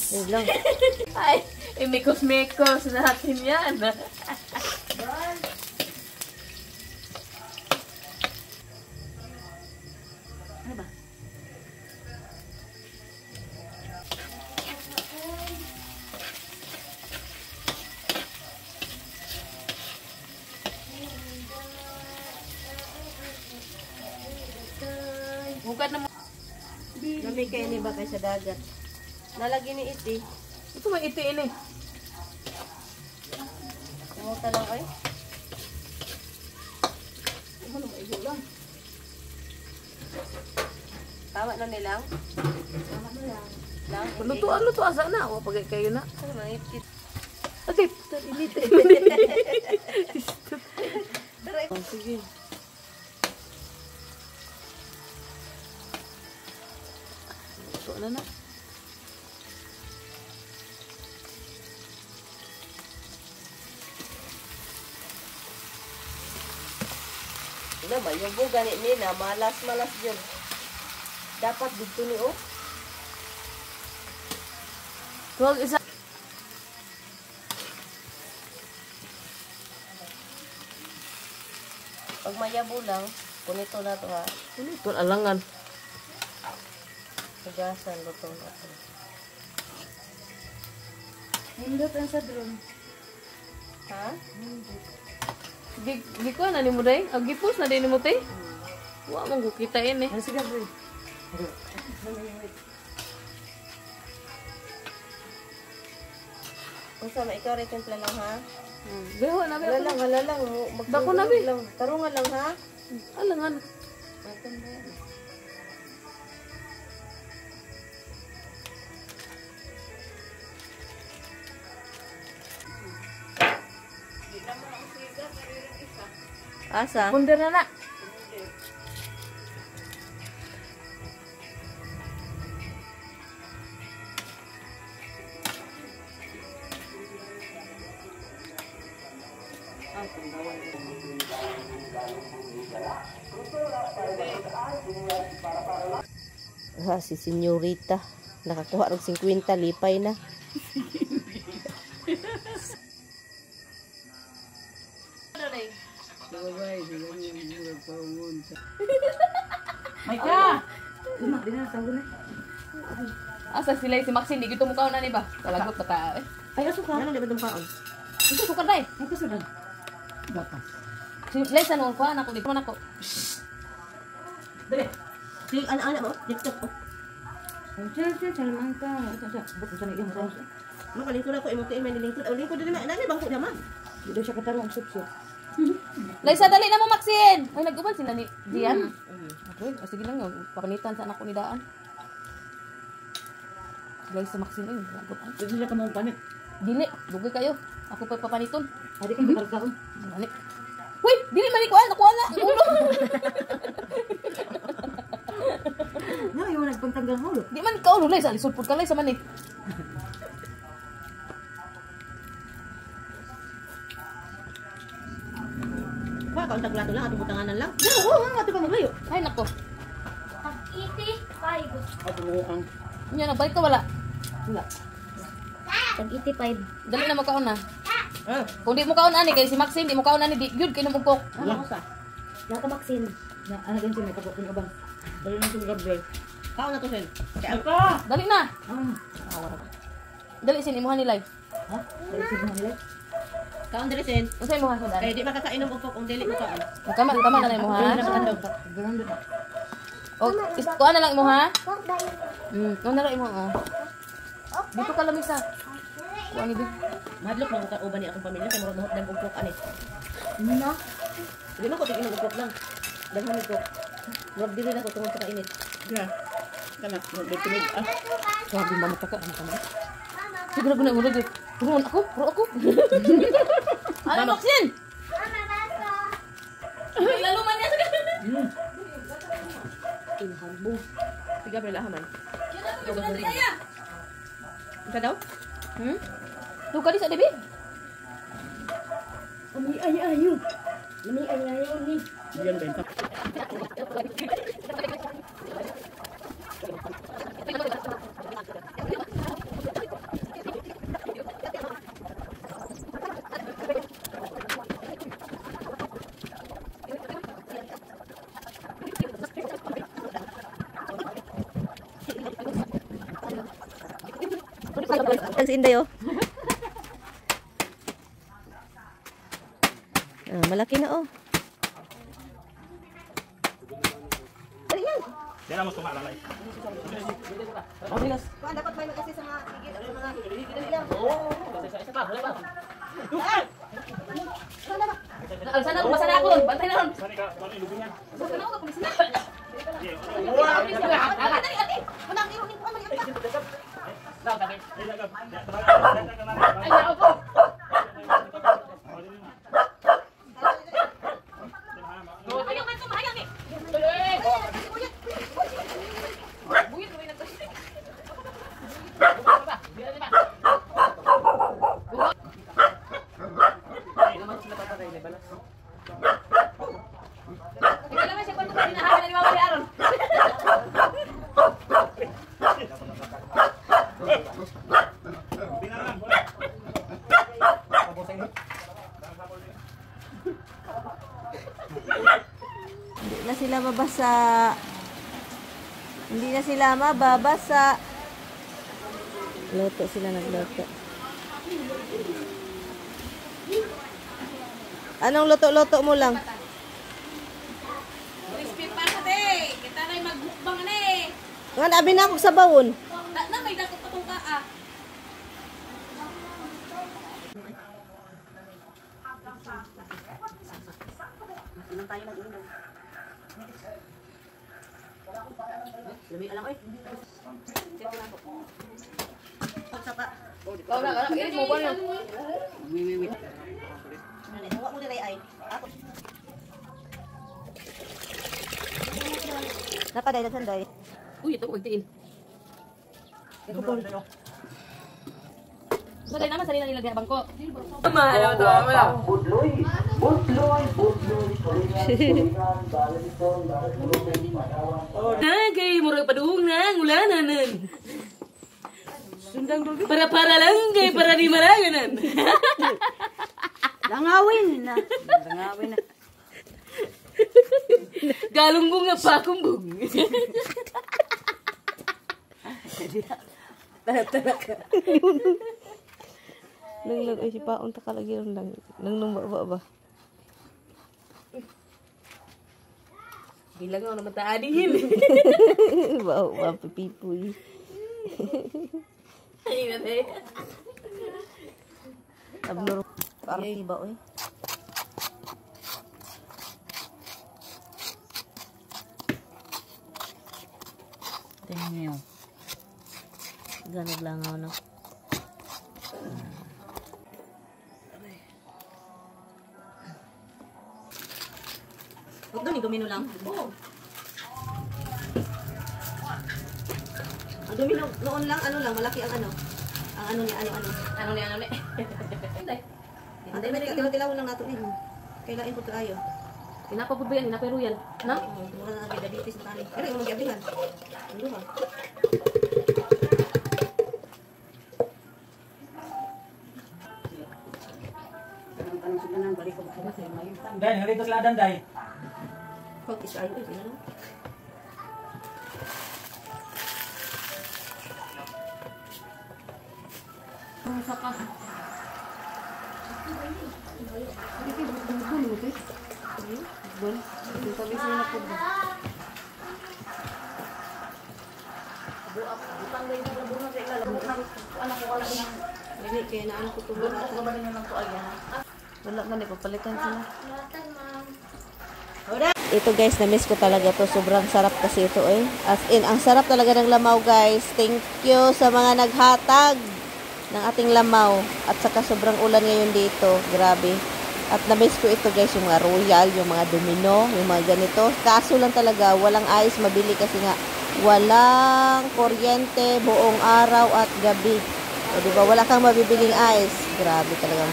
Yun lang. Ay, imikos-mikos natin yan. Ano ba? Bukad na mo. Lamig kayo ni ba kayo sa dagat? Nalagi ni iti. Ito may itiin eh. Kumunta lang ay. Ano ba iyo lang? Tama na nilang. Tama na lang. Lang. Luto asa na. O, pagay kayo na. Ay, maipit. Atip, init. Oh, sige. Luto na. Ina ba, yung buga ni Nina, malas-malas yun. Dapat dito ni o. Huwag isa. Pag mayabo lang, kunito na to ha. Ano ito? Alangan. Pagasan, luto na to. Hindot ang sa drone. Ha? Di ko na ni mo day. Agipos na din ni mo tay. Wa mong kukitain eh. Sige, bro. Unsa na ikaw rin templa lang ha? Beho na beho. Hala lang. Bako na, be. Lang. Tarungan lang ha? Alangan. Atin ba yan? Asa? Punder na na. Ha, si senyorita. Nakakuha ng 50, lipay na. May ka! Asa sila si Maxine, di gito mukha na ni ba? Talagot pa ta. Ay, aso ka? Ano na ba itong kaon? Ito sukar dai. Ito sa dan. Bakas. Si Lesa no ko anak ko dito man ako. Dali. Si anak-anak mo, dito ko. Salman ka. Bukan sana yung mo. Makalingkod ako, imo kay manilingkod. O lingkod din na, nani bangko naman. Dito siya katarong sup-sup. Lesa dali na mo Maxine. Ay nag-uban sila ni Dian. Okay, sige lang yun. Pakanitan sa anak ko ni Daan. Guys, sa Maxine yun. Dito sila ka mong panit. Dili, bugay kayo. Ako pa papaniton. Adi ka makarkaon. Dali. Uy, dili manikuan. Nakuha na. Ang ulo. Na, yung nagpantanggang ulo. Di man ka ulo. Lesa, lisod po ka. Lesa man eh. Kuha ka, untag plato lang, atong butanganan lang. Oo, ato pa maglayo. Ay, nako. Tag-85. Ato mo ang... Nya, nagbalik ka wala. Wala. Tag-85. Dali na magkaon na. Ah, Kung di mo kaon ani, kay si Maxine, di mo kaon ani, di yun, kinumukok. ano ka sa? Nakamaksin. Ano ganyan may kapok ng abang? Dali na sa Gabriel. Kao na to, Sen. Kaya ako. Dali na. Dali, sin, imuhan ni live. Ha? Dali sa mga nila. Kaon dali, Sen. Unsay imuhan ko Kaya dali? di makakainom og kung dili mo kaon. Tama na na imuha. Ano na matandog? O, kuha na lang imuha. Huwag dahil. Kuha na lang imuha. Dito ka lamisa. Kuha ni dito. Madlok lang ka uban ni akong pamilya kay murag mahot lang og kok ani. Na? Di man ko tig-inom og kok lang. Daghan ko. Murag dili na ko tungod sa kainit. Ya. Kana, magtinig ah. Grabe ba mataka ano ka na? Siguro guna mo dito. Puro ako. Ano Maxine? Mama, baso. Lalo man niya. Tinhambong. Si Gabriel ahaman. Kaya. Isa daw? Tuh kali sa debi. Umi ayo. Umi ayo ni. Diyan benta. Ang si Inday, oh. Ah, malaki na, oh. Dali yan. Diyan mo tumalalay. Dapat may mag-assist sa mga higit. Mga higit. Dali lang. Sana ako, masana ako. Bantay na ron. Sani ka, ano yung lubingan? Sana ako, kumisina. Ate, ate. Manang ironin ko. Ano yan pa? Ay, ako. Ayaw man ito, mahayang ni. Buyit, buyit na ito. Ikaw naman siya kung ito pinahagan na ni Mama ni Aaron. Hindi na sila mabasa. Hindi na sila mababasa. Luto sila, nagluto. Anong luto-luto mo lang? Crispy pa sa te. Kita na'y magbukbang na eh. Nga, nabi na ako sa bawon. Na may dakot pa itong kaa. Lami alam, oy. Wala, mag-irit mo ba yun? Huwag mo nilay ay. Nakaday na sanday. Uy, ito ko magtiin. Saday naman, sarili na nilagay ang bangko. Kay murag padung na, ngulananan. Para lang kay para di maranganan. Langawin na. Langawin na. Galunggong nga pa kumbong. Nang ay si paon ta kalagi lang nang ba. Bilang ako naman taadihin. Ba pipipoy. Ay, nate. Abnor party ba oy. Tingnan mo. Ganag lang ako no. Huwag doon, domino lang. Oo. Ang domino, noon lang, ano lang, malaki ang ano. Ang ano niya, ano. Ano ni? Hindi. Hindi, may tilaw-tilaw lang nato eh. Kailain po tayo. Pinapapod ba yan? Pinapero yan? Na? Mura na may diabetes na tani. Pero yung mag-iabingan. Ano ba? Day, nalito sila dan, day. Huwag isayo eh. Ano? Ang saka. Hindi, kaya na ano ko tumulatan. Wala man, ipapalitan sila. Ito guys, na-miss ko talaga to. Sobrang sarap kasi ito eh. As in, ang sarap talaga ng lamaw guys. Thank you sa mga naghatag ng ating lamaw. At saka sobrang ulan ngayon dito. Grabe. At na-miss ko ito guys, yung mga royal, yung mga domino, yung mga ganito. Kaso lang talaga, walang ice mabili kasi nga walang kuryente buong araw at gabi. O diba, wala kang mabibiling ice. Grabe talaga.